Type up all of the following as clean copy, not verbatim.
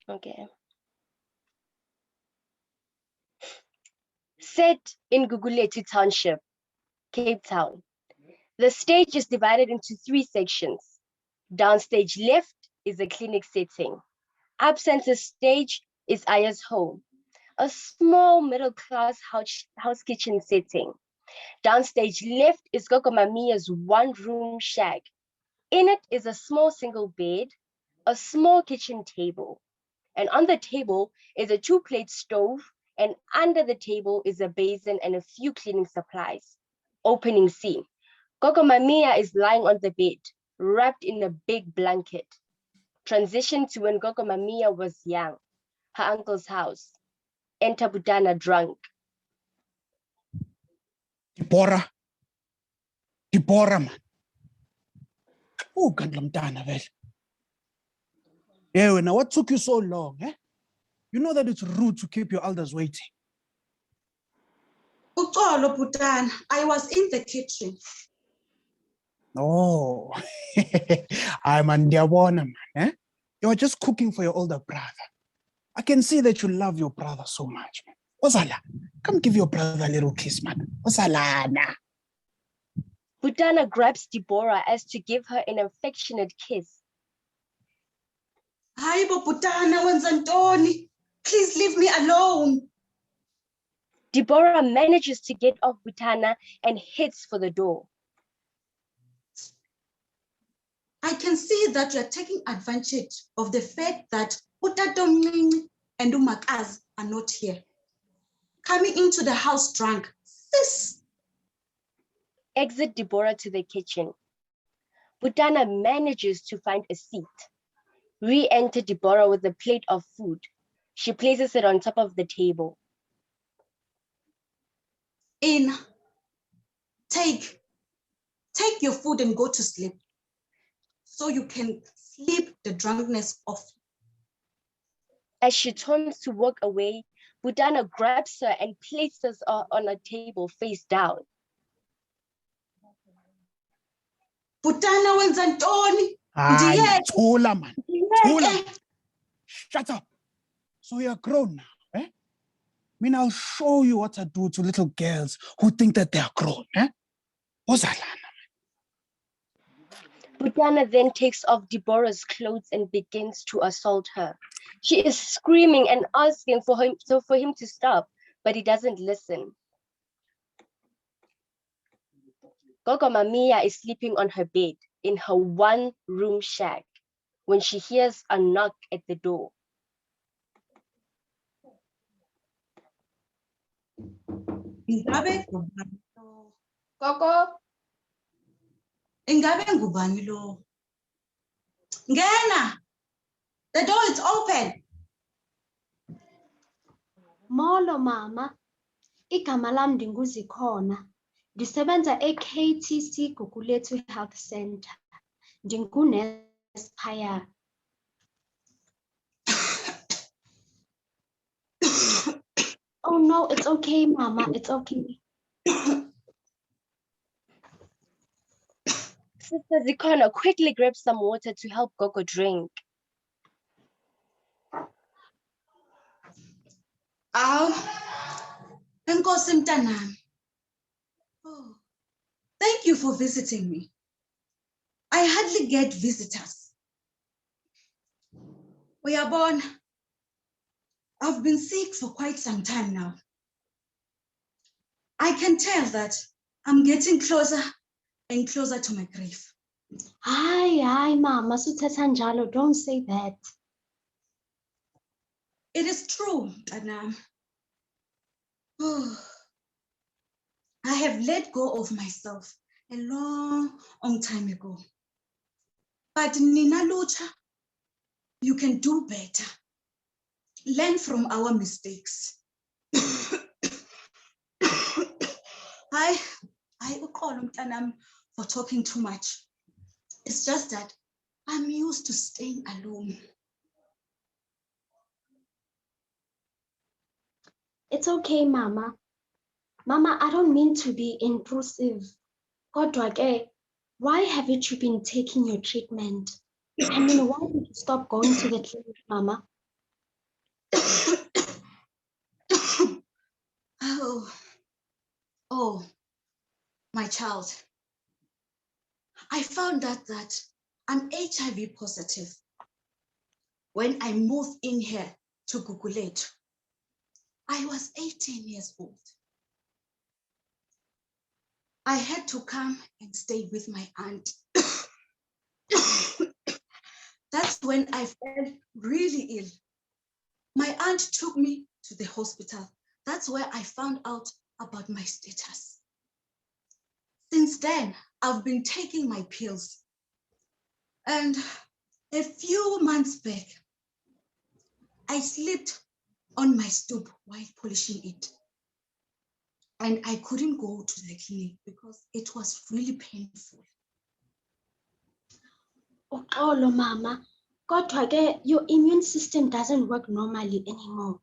Okay. Set in Vuyolethu Township, Cape Town. The stage is divided into 3 sections. Downstage left is a clinic setting. Upcenter stage is Aya's home, a small middle-class house kitchen setting. Downstage left is Gogo Mamiya's one-room shack. In it is a small single bed, a small kitchen table, and on the table is a 2-plate stove, and under the table is a basin and a few cleaning supplies. Opening scene. Gogo Mamiya is lying on the bed, wrapped in a big blanket. Transition to when Gogo Mamiya was young, her uncle's house. Enter Bhutana drunk. Deborah, man. Oh, Gandlamtana, well. Yeah, now what took you so long, eh? You know that it's rude to keep your elders waiting. Uxolo Bhutana, I was in the kitchen. Oh, I'm Ndiyabona, man, eh? You're just cooking for your older brother. I can see that you love your brother so much, man. Osala, come give your brother a little kiss, man. Osala, nah. Bhutana grabs Deborah as to give her an affectionate kiss. Hayibo Bhutana wenzantoni. Please leave me alone. Deborah manages to get off Bhutana and heads for the door. I can see that you are taking advantage of the fact that Utatomnqwili and Umakazi are not here. Coming into the house drunk, sis. Exit Deborah to the kitchen. Bhutana manages to find a seat. Re-enter Deborah with a plate of food. She places it on top of the table. Take your food and go to sleep, so you can sleep the drunkenness off. As she turns to walk away, Bhutana grabs her and places her on a table face down. Bhutana wenzantoni. Tola, man. Tola. Shut up. So you're grown now, eh? I mean, I'll show you what I do to little girls who think that they are grown, eh? Osalana. Bhutana then takes off Deborah's clothes and begins to assault her. She is screaming and asking for him to stop, but he doesn't listen. Gogo Mamiya is sleeping on her bed in her one-room shack when she hears a knock at the door. Gogo. Ingabe ngubani lo? Ngena. The door is open. Molo mama. Igama lam ndinguZikhona. Ndisebenza eKTC Vuyolethu Health Center. Ndingunurse phaya. Oh no, it's okay, mama. It's okay. Sister Zikhona quickly grabs some water to help Gogo drink. Enkosi mntanami. Oh, thank you for visiting me. I hardly get visitors. Uyabona, I've been sick for quite some time now. I can tell that I'm getting closer and closer to my grave. Hi, mama. Suthetha njalo, don't say that. It is true, Anam. Oh, I have let go of myself a long time ago. But Nina Lucha, you can do better. Learn from our mistakes. I call Mtanam for talking too much. It's just that I'm used to staying alone. It's okay, mama. Mama, I don't mean to be intrusive. Kodwa ke, why haven't you been taking your treatment? I mean, why did you stop going to the clinic, mama? Oh, my child. I found out that I'm HIV positive when I moved in here to Vuyolethu. I was 18 years old. I had to come and stay with my aunt. That's when I felt really ill. My aunt took me to the hospital. That's where I found out about my status. Since then, I've been taking my pills. And a few months back, I slipped on my stoop while polishing it. And I couldn't go to the clinic because it was really painful. Uxolo mama, kodwa ke your immune system doesn't work normally anymore.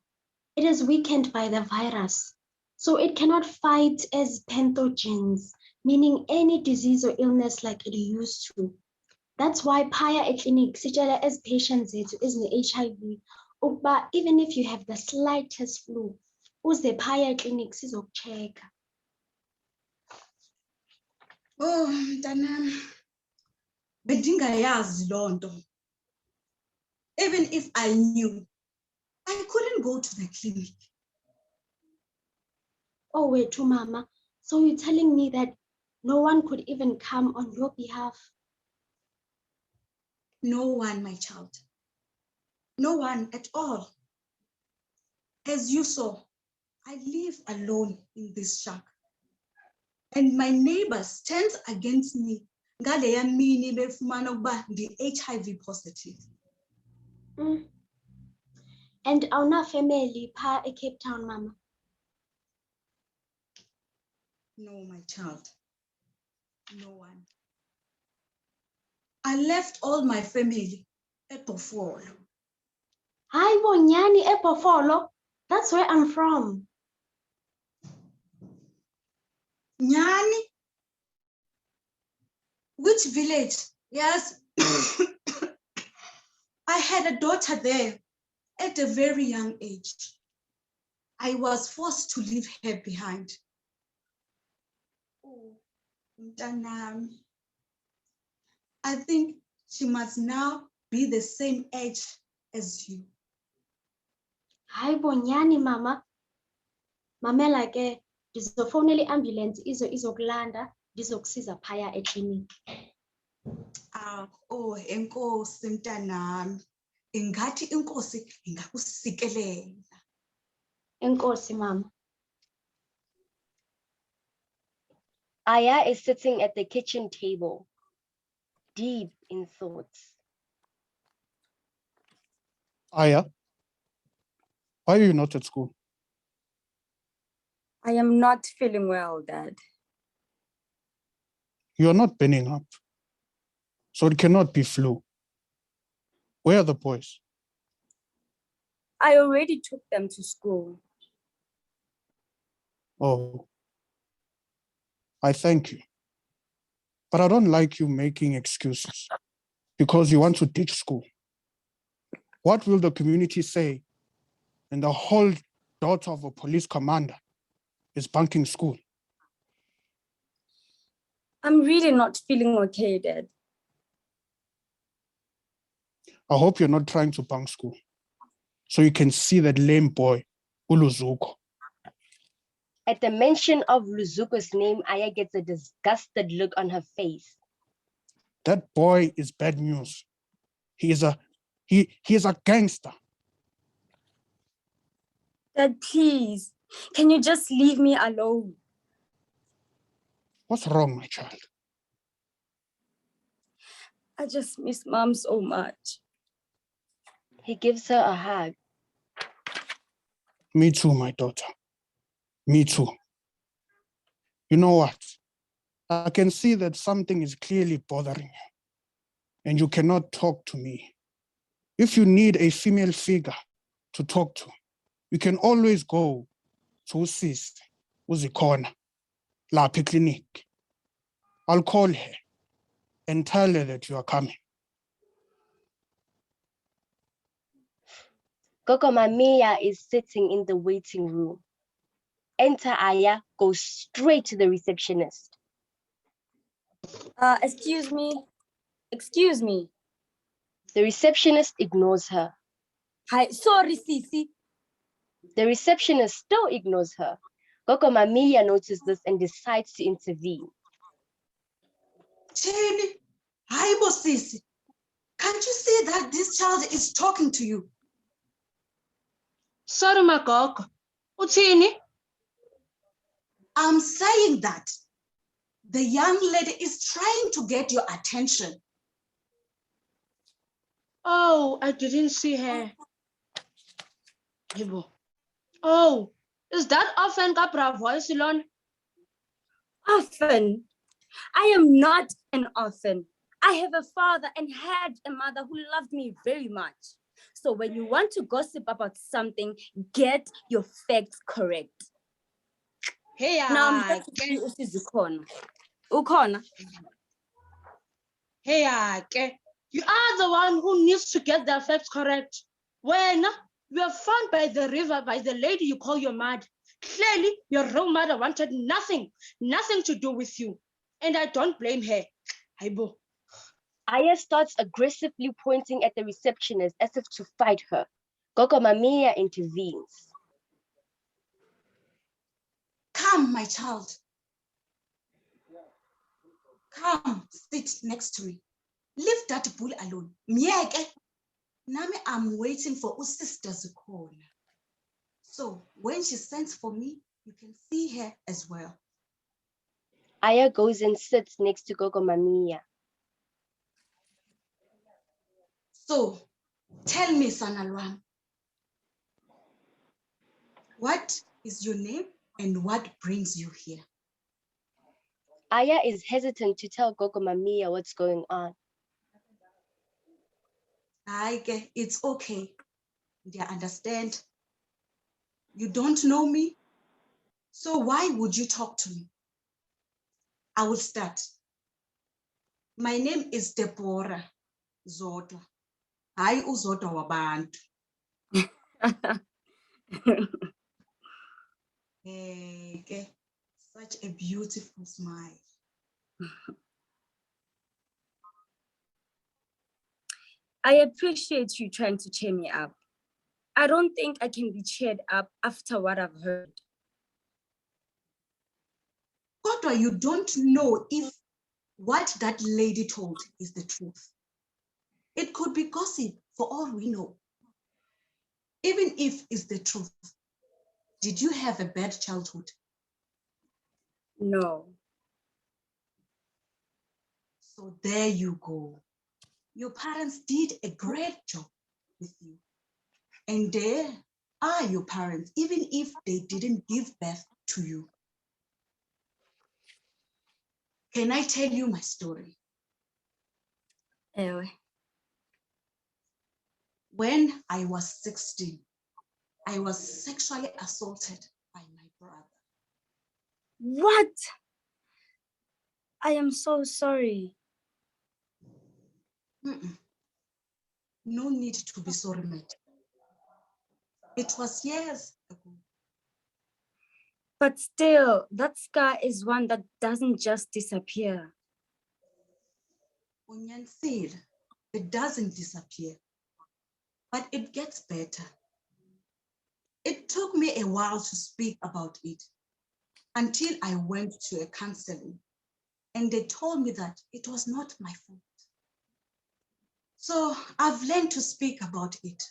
It is weakened by the virus, so it cannot fight as pathogens, meaning any disease or illness like it used to. That's why phaya clinic sitshela as patients zethu ezine-HIV ukuba even if you have the slightest flu, uze phaya clinic sizokuchecka. Oh, mntanami, bendingayazi loo nto. Even if I knew, I couldn't go to the clinic. Oh, wait, mama. So you're telling me that no one could even come on your behalf? No one, my child. No one at all. As you saw, I live alone in this shack. And my neighbors turns against me. Ngaleya mini befumana ukuba ndi-HIV positive. And our family pa Cape Town, mama? No, my child. No one. I left all my family at Bofolo. Hi, Bonyani Epofolo. That's where I'm from. Nyani? Which village? Yes. I had a daughter there at a very young age. I was forced to leave her behind. Oh, mntanami. I think she must now be the same age as you. Hi, Bonyani, mama. Mamela ke, ndizofonela i-ambulance izokulanda, ndizokusiza phaya eklinik. Oh, enkosi mntanami. Ingathi inkosi ingakusikelela. Enkosi, mama. Aya is sitting at the kitchen table, deep in thoughts. Aya, why are you not at school? I am not feeling well, Dad. You're not burning up, so it cannot be flu. Where are the boys? I already took them to school. Oh, I thank you. But I don't like you making excuses because you want to ditch school. What will the community say when the whole daughter of a police commander is bunking school? I'm really not feeling okay, Dad. I hope you're not trying to bunk school so you can see that lame boy, Uluzuko. At the mention of Luzuko's name, Aya gets a disgusted look on her face. That boy is bad news. He is a gangster. Dad, please, can you just leave me alone? What's wrong, my child? I just miss Mom so much. He gives her a hug. Me too, my daughter. Me too. You know what? I can see that something is clearly bothering you, and you cannot talk to me. If you need a female figure to talk to, you can always go to Sis Uzikhona, lapha clinic. I'll call her and tell her that you are coming. Gogo Mamiya is sitting in the waiting room. Enter Aya, goes straight to the receptionist. Excuse me. Excuse me. The receptionist ignores her. Hi, sorry, Sisi. The receptionist still ignores her. Gogo Mamiya notices this and decides to intervene. Tshwane, hayibo sisi. Can't you see that this child is talking to you? Sorry, Gogo. Uthini? I'm saying that the young lady is trying to get your attention. Oh, I didn't see her. Hayibo. Oh, is that often Capra voice alone? Orphan. I am not an orphan. I have a father and had a mother who loved me very much. So when you want to gossip about something, get your facts correct. Hey, Now I'm going to see Isiqalekiso. Ukhona. Hey, you are the one who needs to get the facts correct. When you are found by the river by the lady you call your mother, clearly your real mother wanted nothing to do with you. And I don't blame her. Hayibo. Aya starts aggressively pointing at the receptionist as if to fight her. Gogo Mamiya intervenes. Come, my child. Come, sit next to me. Leave that bull alone. Myeke. Nami, I'm waiting for usister's call. So when she sends for me, you can see her as well. Aya goes and sits next to Gogo Mamiya. So tell me, Sanalwam, what is your name and what brings you here? Aya is hesitant to tell Gogo Mamiya what's going on. It's okay. I understand. You don't know me, so why would you talk to me? I will start. My name is Deborah Zodwa. Hayi uzodwa wabantu. Such a beautiful smile. I appreciate you trying to cheer me up. I don't think I can be cheered up after what I've heard. Kodwa, you don't know if what that lady told is the truth. It could be gossip for all we know. Even if it's the truth, did you have a bad childhood? No. So there you go. Your parents did a great job with you. And they are your parents, even if they didn't give birth to you. Can I tell you my story? Ewe. When I was 16, I was sexually assaulted by my brother. What? I am so sorry. No need to be sorry, mate. It was years ago. But still, that scar is one that doesn't just disappear. Unyanisile, it doesn't disappear, but it gets better. It took me a while to speak about it until I went to a counseling and they told me that it was not my fault. So I've learned to speak about it,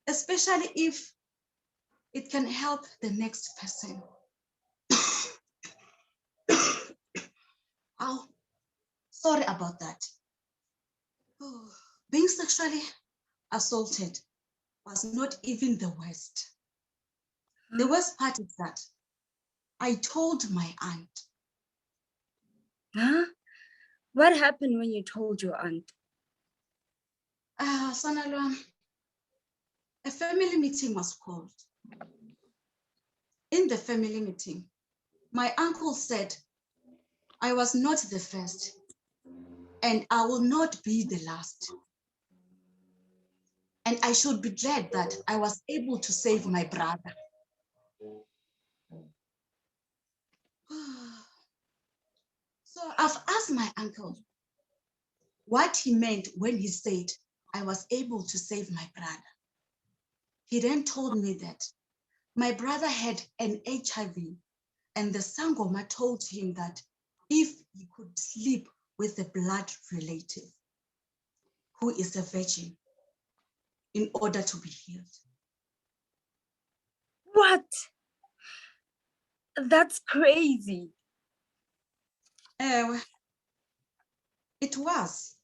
especially if it can help the next person. Oh, sorry about that. Oh, being sexually assaulted was not even the worst. The worst part is that I told my aunt. Huh? What happened when you told your aunt? Sanalwam, a family meeting was called. In the family meeting, my uncle said I was not the first and I will not be the last. And I should be glad that I was able to save my brother. So I've asked my uncle what he meant when he said I was able to save my brother. He then told me that my brother had an HIV, and the Sangoma told him that if he could sleep with a blood relative who is a virgin in order to be healed. What? That's crazy. It was.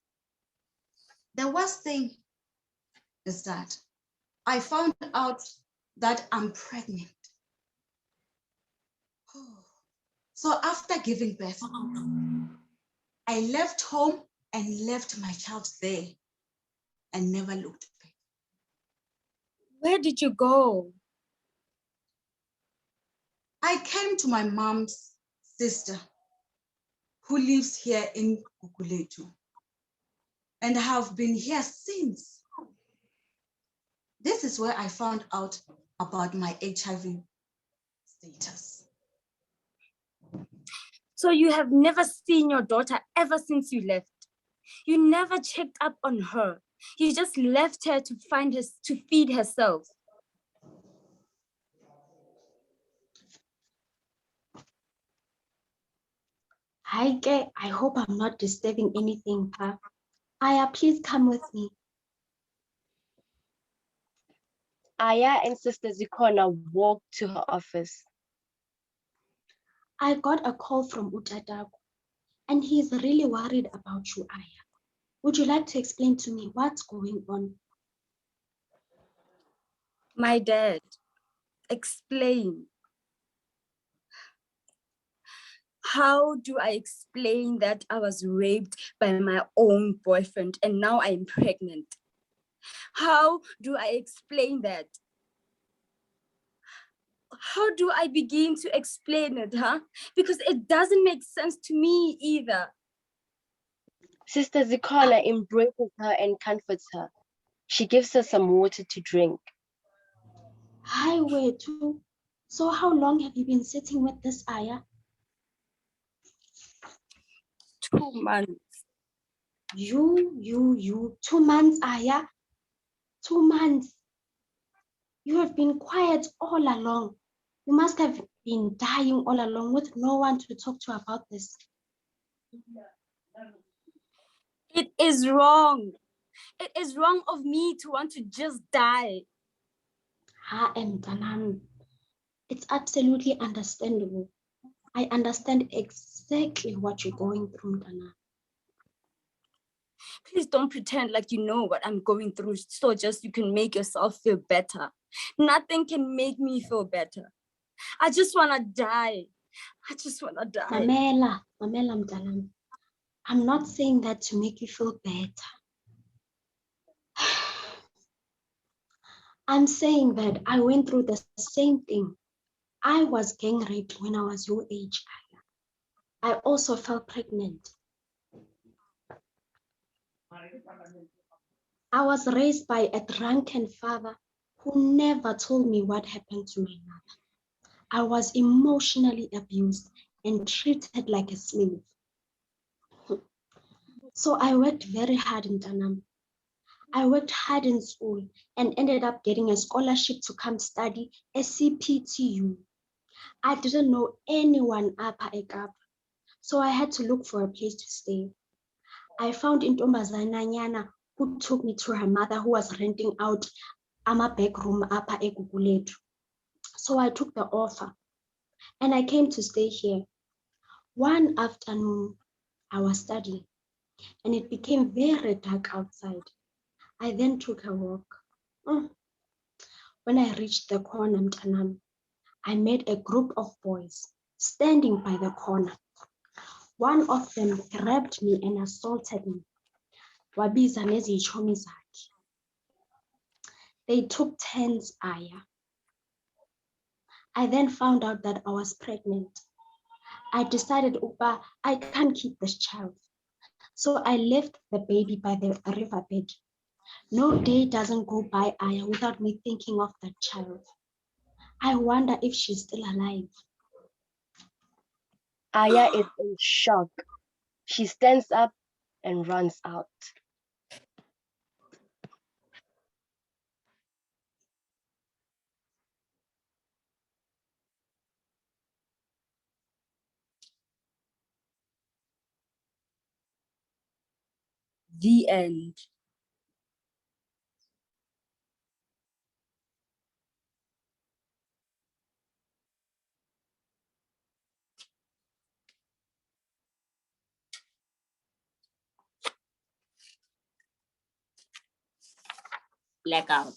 The worst thing is that I found out that I'm pregnant. So after giving birth, I left home and left my child there and never looked back. Where did you go? I came to my mom's sister who lives here in Vuyolethu and have been here since. This is where I found out about my HIV status. So you have never seen your daughter ever since you left. You never checked up on her. You just left her to feed herself. Haike, I hope I'm not disturbing anything, Pa. Aya, please come with me. Aya and Sister Zikona walked to her office. I got a call from Utataku, and he's really worried about you, Aya. Would you like to explain to me what's going on? My dad, explain. How do I explain that I was raped by my own boyfriend and now I'm pregnant? How do I explain that? How do I begin to explain it, huh? Because it doesn't make sense to me either. Sister Zikona embraces her and comforts her. She gives her some water to drink. Hi, Vuyolethu. So how long have you been sitting with this Aya? 2 months. You, 2 months, Aya? 2 months. You have been quiet all along. You must have been dying all along with no one to talk to about this. It is wrong. It is wrong of me to want to just die. It's absolutely understandable. I understand exactly what you're going through, Mtana. Please don't pretend like you know what I'm going through so just you can make yourself feel better. Nothing can make me feel better. I just want to die. I just want to die. Mamela, Mtana. I'm not saying that to make you feel better. I'm saying that I went through the same thing. I was gang raped when I was your age. I also fell pregnant. I was raised by a drunken father who never told me what happened to my mother. I was emotionally abused and treated like a slave. So I worked very hard in Tanam. I worked hard in school and ended up getting a scholarship to come study a CPTU. I didn't know anyone up at Ekap, so I had to look for a place to stay. I found Intombazana who took me to her mother who was renting out a back room up at Vuyolethu. So I took the offer and I came to stay here. One afternoon, I was studying and it became very dark outside. I then took a walk. When I reached the corner, Mtanam, I met a group of boys standing by the corner. One of them grabbed me and assaulted me. Wabiza nezichomi zakhe. They took turns, Aya. I then found out that I was pregnant. I decided, Upa, I can't keep this child. So I left the baby by the riverbed. No day doesn't go by, Aya, without me thinking of that child. I wonder if she's still alive. Aya is in shock. She stands up and runs out. The end. Blackout.